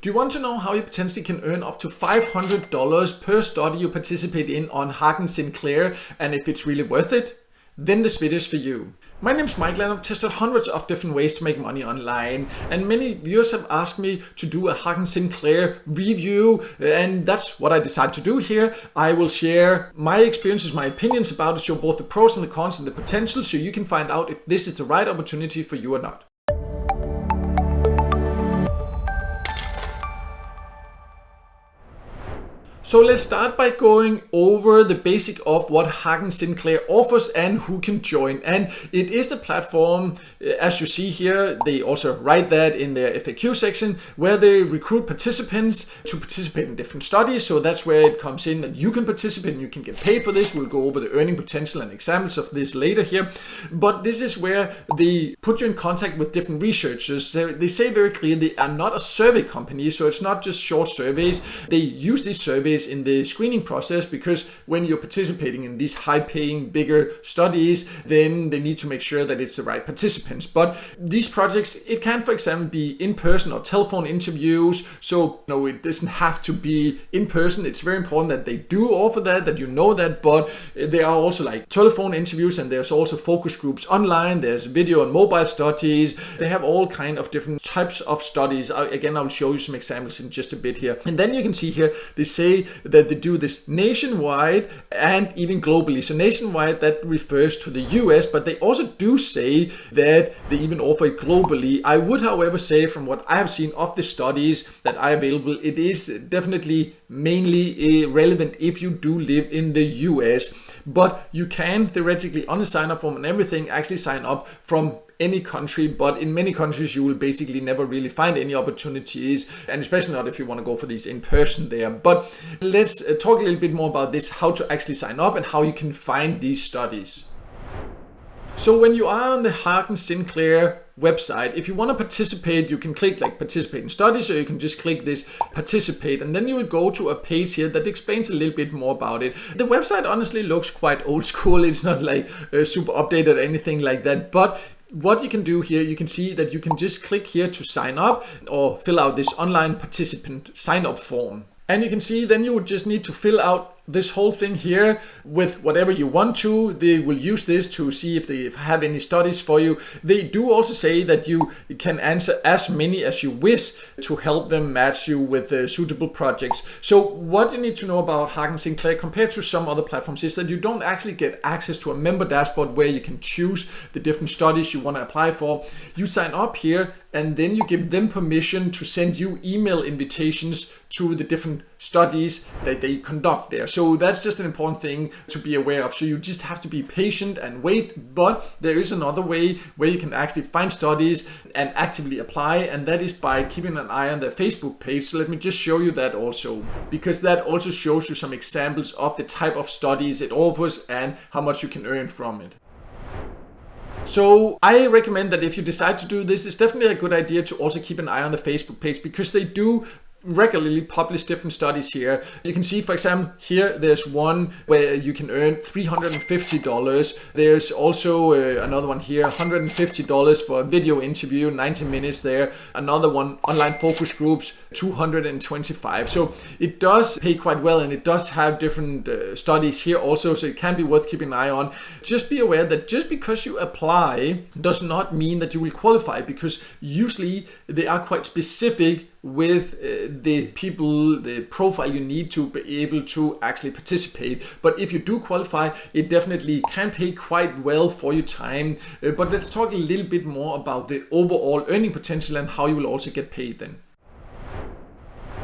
Do you want to know how you potentially can earn up to $500 per study you participate in on Hagen Sinclair and if it's really worth it? Then this video is for you. My name is Michael and I've tested hundreds of different ways to make money online, and many viewers have asked me to do a Hagen Sinclair review, and that's what I decided to do here. I will share my experiences, my opinions about it, show both the pros and the cons and the potential, so you can find out if this is the right opportunity for you or not. So let's start by going over the basic of what Hagen Sinclair offers and who can join. And it is a platform, as you see here, they also write that in their FAQ section, where they recruit participants to participate in different studies. So that's where it comes in that you can participate and you can get paid for this. We'll go over the earning potential and examples of this later here. But this is where they put you in contact with different researchers. They say very clearly they are not a survey company, so it's not just short surveys. They use these surveys in the screening process, because when you're participating in these high-paying, bigger studies, then they need to make sure that it's the right participants. But these projects, it can, for example, be in-person or telephone interviews. So no, it doesn't have to be in person. It's very important that they do offer that you know that, but there are also like telephone interviews, and there's also focus groups online. There's video and mobile studies. They have all kind of different types of studies. Again, I'll show you some examples in just a bit here. And then you can see here, they say that they do this nationwide and even globally. So nationwide, that refers to the US, but they also do say that they even offer it globally. I would, however, say from what I have seen of the studies that are available, it is definitely mainly relevant if you do live in the US. But you can theoretically, on the sign up form and everything, actually sign up from any country, but in many countries you will basically never really find any opportunities, and especially not if you want to go for these in person there. But let's talk a little bit more about this, how to actually sign up and how you can find these studies. So when you are on the Hagen Sinclair website, if you want to participate, you can click like participate in studies, or you can just click this participate, and then you will go to a page here that explains a little bit more about it. The website honestly looks quite old school. It's not like super updated or anything like that, but what you can do here, you can see that you can just click here to sign up or fill out this online participant sign up form. And you can see then you would just need to fill out this whole thing here with whatever you want to. They will use this to see if they have any studies for you. They do also say that you can answer as many as you wish to help them match you with suitable projects. So what you need to know about Hagen Sinclair compared to some other platforms is that you don't actually get access to a member dashboard where you can choose the different studies you want to apply for. You sign up here and then you give them permission to send you email invitations to the different studies that they conduct there. So that's just an important thing to be aware of. So you just have to be patient and wait, but there is another way where you can actually find studies and actively apply, and that is by keeping an eye on their Facebook page. So let me just show you that also, because that also shows you some examples of the type of studies it offers and how much you can earn from it. So I recommend that if you decide to do this, it's definitely a good idea to also keep an eye on the Facebook page, because they do regularly publish different studies here. You can see, for example, here there's one where you can earn $350. There's also another one here, $150 for a video interview, 90 minutes there. Another one, online focus groups, $225. So it does pay quite well, and it does have different studies here also, so it can be worth keeping an eye on. Just be aware that just because you apply does not mean that you will qualify, because usually they are quite specific with the people, the profile you need to be able to actually participate. But if you do qualify, it definitely can pay quite well for your time. But let's talk a little bit more about the overall earning potential and how you will also get paid then.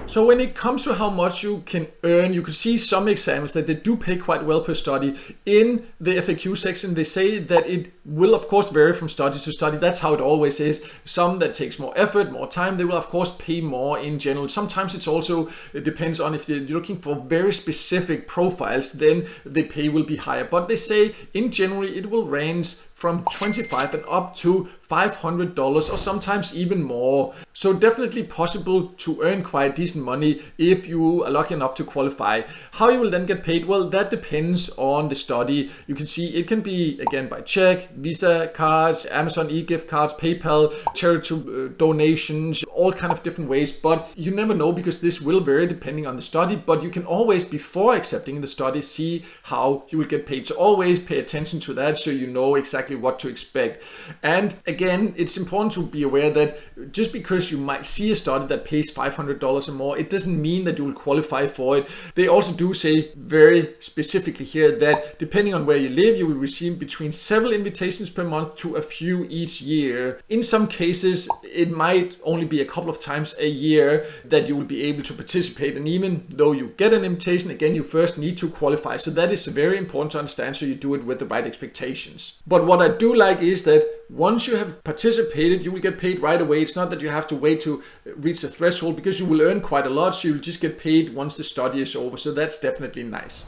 So when it comes to how much you can earn, you can see some examples that they do pay quite well per study. In the FAQ section, they say that it will of course vary from study to study. That's how it always is. Some that takes more effort, more time, they will of course pay more in general. Sometimes it depends on if you're looking for very specific profiles, then the pay will be higher. But they say in general it will range from $25 and up to $500 or sometimes even more. So definitely possible to earn quite decent money if you are lucky enough to qualify. How you will then get paid? Well, that depends on the study. You can see it can be again by check, Visa cards, Amazon e-gift cards, PayPal, charitable donations, all kind of different ways, but you never know because this will vary depending on the study. But you can always, before accepting the study, see how you will get paid. So always pay attention to that so you know exactly what to expect. And again, it's important to be aware that just because you might see a study that pays $500 or more, it doesn't mean that you will qualify for it. They also do say very specifically here that depending on where you live, you will receive between several invitations per month to a few each year. In some cases, it might only be a couple of times a year that you will be able to participate. And even though you get an invitation, again, you first need to qualify. So that is very important to understand, so you do it with the right expectations. But what I do like is that once you have participated, you will get paid right away. It's not that you have to wait to reach the threshold, because you will earn quite a lot. So you'll just get paid once the study is over. So that's definitely nice.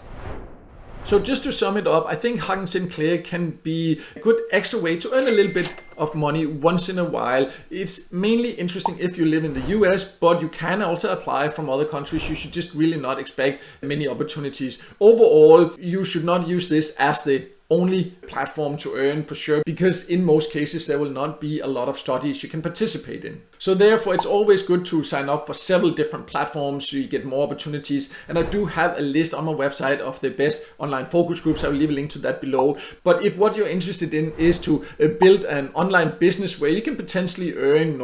So just to sum it up, I think Hagen Sinclair can be a good extra way to earn a little bit of money once in a while. It's mainly interesting if you live in the US, but you can also apply from other countries. You should just really not expect many opportunities. Overall, you should not use this as the only platform to earn for sure, because in most cases there will not be a lot of studies you can participate in. So therefore it's always good to sign up for several different platforms so you get more opportunities. And I do have a list on my website of the best online focus groups. I will leave a link to that below. But if what you're interested in is to build an online business where you can potentially earn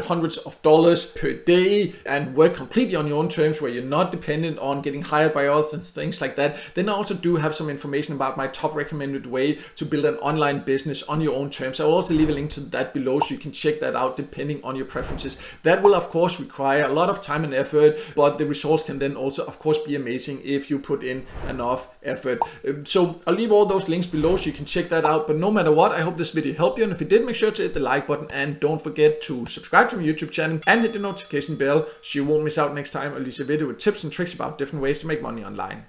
hundreds of dollars per day and work completely on your own terms, where you're not dependent on getting hired by others and things like that, then I also do have some information about my top recommended way to build an online business on your own terms. I will also leave a link to that below so you can check that out depending on your preferences. That will of course require a lot of time and effort, but the results can then also of course be amazing if you put in enough effort. So I'll leave all those links below so you can check that out. But no matter what, I hope this video helped you, and if it did, make sure to hit the like button and don't forget to subscribe to my YouTube channel and hit the notification bell so you won't miss out next time I release a video with tips and tricks about different ways to make money online.